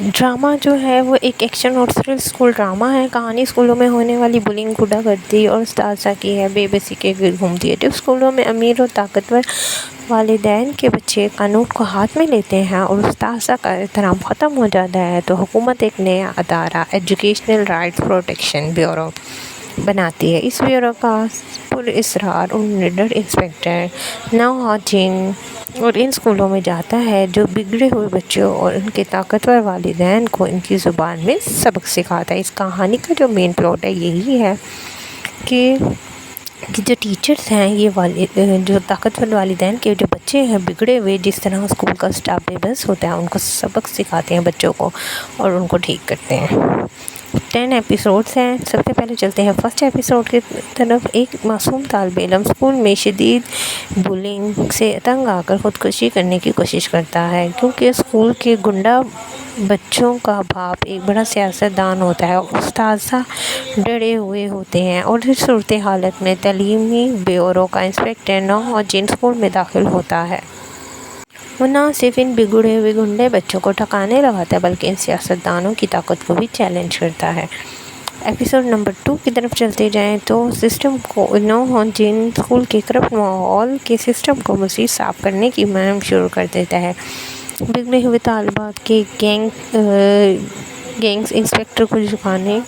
Drama جو ہے وہ ایک ایکشن اور تھرل اسکول ڈرامہ ہے۔ کہانی اسکولوں میں ہونے والی بلنگ، غنڈہ گردی اور اساتذہ کی ہے بے بسی کے گرد گھومتی ہے۔ جب اسکولوں میں امیر اور طاقتور والدین کے بچے قانون کو ہاتھ میں لیتے ہیں اور اساتذہ کا احترام ختم ہو جاتا ہے تو حکومت ایک نیا ادارہ ایجوکیشنل رائٹس پروٹیکشن بیورو بناتی ہے۔ اس بیورو کا پراسرار اور نڈر انسپکٹر نوآجین اور ان اسکولوں میں جاتا ہے جو بگڑے ہوئے بچوں اور ان کے طاقتور والدین کو ان کی زبان میں سبق سکھاتا ہے۔ اس کہانی کا جو مین پلاٹ ہے یہی ہے کہ جو ٹیچرز ہیں یہ جو طاقتور والدین کے جو بچے ہیں بگڑے ہوئے، جس طرح اسکول کا اسٹاف بے بس ہوتا ہے، ان کو سبق سکھاتے ہیں بچوں کو اور ان کو ٹھیک کرتے ہیں۔ 10 ایپیسوڈز ہیں۔ سب سے پہلے چلتے ہیں فرسٹ ایپیسوڈ کی طرف۔ ایک معصوم طالب علم اسکول میں شدید بلنگ سے تنگ آ کر خودکشی کرنے کی کوشش کرتا ہے کیونکہ اسکول کے غنڈہ بچوں کا باپ ایک بڑا سیاستدان ہوتا ہے اور اساتذہ ڈرے ہوئے ہوتے ہیں، اور اس صورتحال میں تعلیمی بیورو کا انسپکٹر نوآجین اسکول میں داخل ہوتا ہے۔ وہ نہ صرف ان بگڑے ہوئے غنڈے بچوں کو ٹھکانے لگاتا ہے بلکہ ان سیاستدانوں کی طاقت کو بھی چیلنج کرتا ہے۔ ایپیسوڈ نمبر 2 کی طرف چلتے جائیں تو سسٹم کو نوآجین اسکول کے کرپٹ ماحول کے سسٹم کو مزید صاف کرنے کی مہم شروع کر دیتا ہے۔ بگڑے ہوئے طالبات کے گینگز انسپکٹر کو جھکانے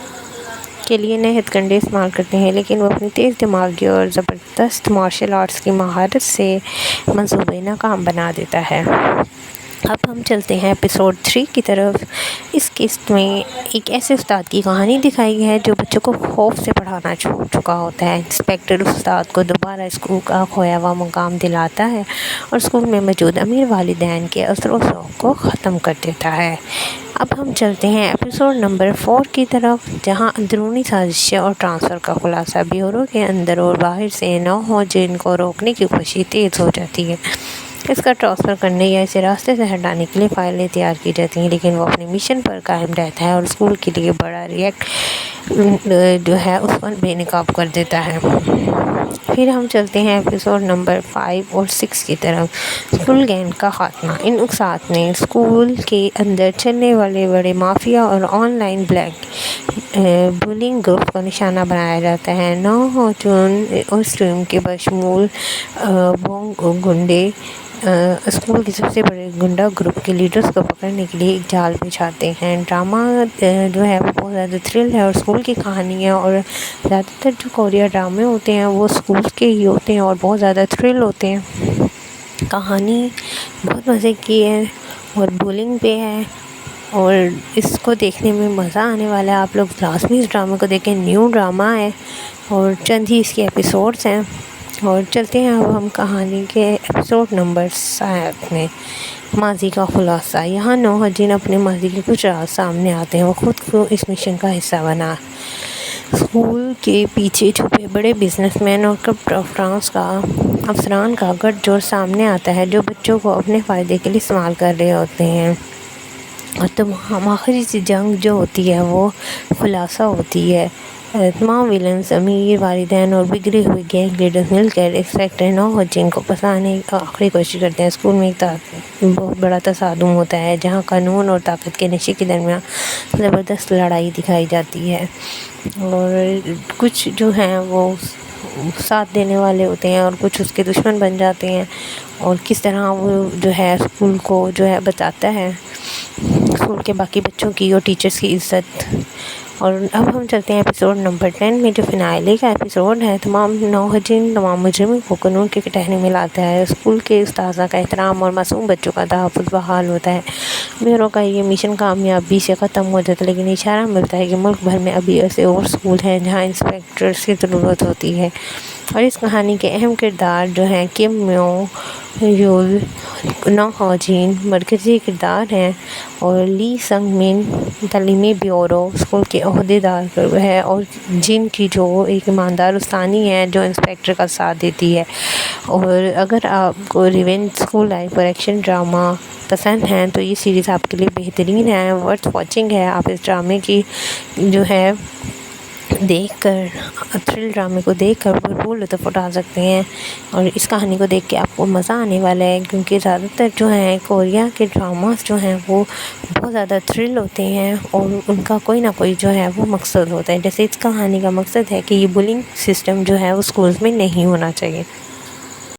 کے لیے نئے ہتھ کنڈے استعمال کرتے ہیں، لیکن وہ اپنی تیز دماغی اور زبردست مارشل آرٹس کی مہارت سے منصوبے ناکام بنا دیتا ہے۔ اب ہم چلتے ہیں ایپیسوڈ 3 کی طرف۔ اس قسط میں ایک ایسے استاد کی کہانی دکھائی ہے جو بچوں کو خوف سے پڑھانا چھوڑ چکا ہوتا ہے۔ انسپکٹر اس استاد کو دوبارہ اسکول کا کھویا ہوا مقام دلاتا ہے اور اسکول میں موجود امیر والدین کے اثر و رسوخ کو ختم کر دیتا ہے۔ اب ہم چلتے ہیں ایپیسوڈ نمبر 4 کی طرف، جہاں اندرونی سازشیں اور ٹرانسفر کا خلاصہ۔ بیورو کے اندر اور باہر سے نوآجین کو روکنے کی کوشش تیز ہو جاتی ہے۔ اس کا ٹرانسفر کرنے یا اسے راستے سے ہٹانے کے لیے فائلیں تیار کی جاتی ہیں، لیکن وہ اپنے مشن پر قائم رہتا ہے اور اسکول کے لیے بڑا جو ہے اس پر بے نقاب کر دیتا ہے۔ پھر ہم چلتے ہیں ایپیسوڈ نمبر 5 اور 6 کی طرف۔ اسکول گینگ کا خاتمہ۔ ان اقساط میں اسکول کے اندر چلنے والے بڑے مافیا اور online black billing group کو نشانہ بنایا جاتا ہے۔ نوآجین اس ٹیم کے بشمول بونگ گنڈے اسکول کے سب سے بڑے غنڈہ گروپ کے لیڈرز کو پکڑنے کے لیے ایک جال بچھاتے ہیں۔ ڈرامہ جو ہے وہ بہت زیادہ تھرل ہے اور اسکول کی کہانیاں، اور زیادہ تر جو کوریا ڈرامے ہوتے ہیں وہ اسکول کے ہی ہوتے ہیں اور بہت زیادہ تھرل ہوتے ہیں۔ کہانی بہت مزے کی ہے اور بولنگ پہ ہے اور اس کو دیکھنے میں مزہ آنے والا ہے۔ آپ لوگ لازمی اس ڈرامے کو دیکھیں، نیو ڈرامہ ہے اور چند ہی اس کے ایپیسوڈز ہیں۔ اور چلتے ہیں اب ہم کہانی کے ایپیسوڈ نمبر 7 میں۔ ماضی کا خلاصہ۔ یہاں نوآجین اپنے ماضی کے کچھ راز سامنے آتے ہیں۔ وہ خود کو اس مشن کا حصہ بنا اسکول کے پیچھے چھپے بڑے بزنس مین اور کرپٹ افسران کا گٹھ جوڑ سامنے آتا ہے جو بچوں کو اپنے فائدے کے لیے استعمال کر رہے ہوتے ہیں، اور تمام آخری سی جنگ جو ہوتی ہے وہ خلاصہ ہوتی ہے۔ تمام ویلنز، امیر والدین اور بگڑے ہوئے گینگ لیڈرز مل کر انسپکٹر نوآجین کو پھنسانے کی آخری کوشش کرتے ہیں۔ اسکول میں ایک بہت بڑا تصادم ہوتا ہے جہاں قانون اور طاقت کے نشے کے درمیان زبردست لڑائی دکھائی جاتی ہے، اور کچھ جو ہیں وہ ساتھ دینے والے ہوتے ہیں اور کچھ اس کے دشمن بن جاتے ہیں، اور کس طرح وہ جو ہے اسکول کو جو ہے بچاتا ہے، اسکول کے باقی بچوں کی اور ٹیچرز کی عزت۔ اور اب ہم چلتے ہیں ایپیسوڈ نمبر 10 میں جو فنائلے کا ایپیسوڈ ہے۔ نوآجین تمام مجرموں کو قانون کے کٹہرے میں لاتا ہے، اسکول کے اساتذہ کا احترام اور معصوم بچوں کا تحفظ بحال ہوتا ہے۔ بیورو کا یہ مشن کامیابی سے ختم ہو جاتا ہے، لیکن اشارہ ملتا ہے کہ ملک بھر میں ابھی ایسے اور اسکول ہیں جہاں انسپکٹرز کی ضرورت ہوتی ہے۔ اور اس کہانی کے اہم کردار جو ہیں کم میو یول نوآجین مرکزی کردار ہیں، اور لی سنگ من تعلیمی بیورو اسکول کے عہدیدار ہے، اور جن کی جو ایک ایماندار استانی ہے جو انسپکٹر کا ساتھ دیتی ہے۔ اور اگر آپ کو ریونج اسکول لائف اور ایکشن ڈرامہ پسند ہیں تو یہ سیریز آپ کے لیے بہترین ہے، ورتھ واچنگ ہے۔ آپ اس ڈرامے کی جو ہے دیکھ کر تھرل ڈرامے کو دیکھ کر بھرپور لطف اٹھا سکتے ہیں، اور اس کہانی کو دیکھ کے آپ کو مزہ آنے والا ہے، کیونکہ زیادہ تر جو ہیں کوریا کے ڈراماز جو ہیں وہ بہت زیادہ تھرل ہوتے ہیں، اور ان کا کوئی نہ کوئی جو ہے وہ مقصد ہوتا ہے. جیسے اس کہانی کا مقصد ہے کہ یہ بلنگ سسٹم جو ہے وہ اسکولز میں نہیں ہونا چاہیے.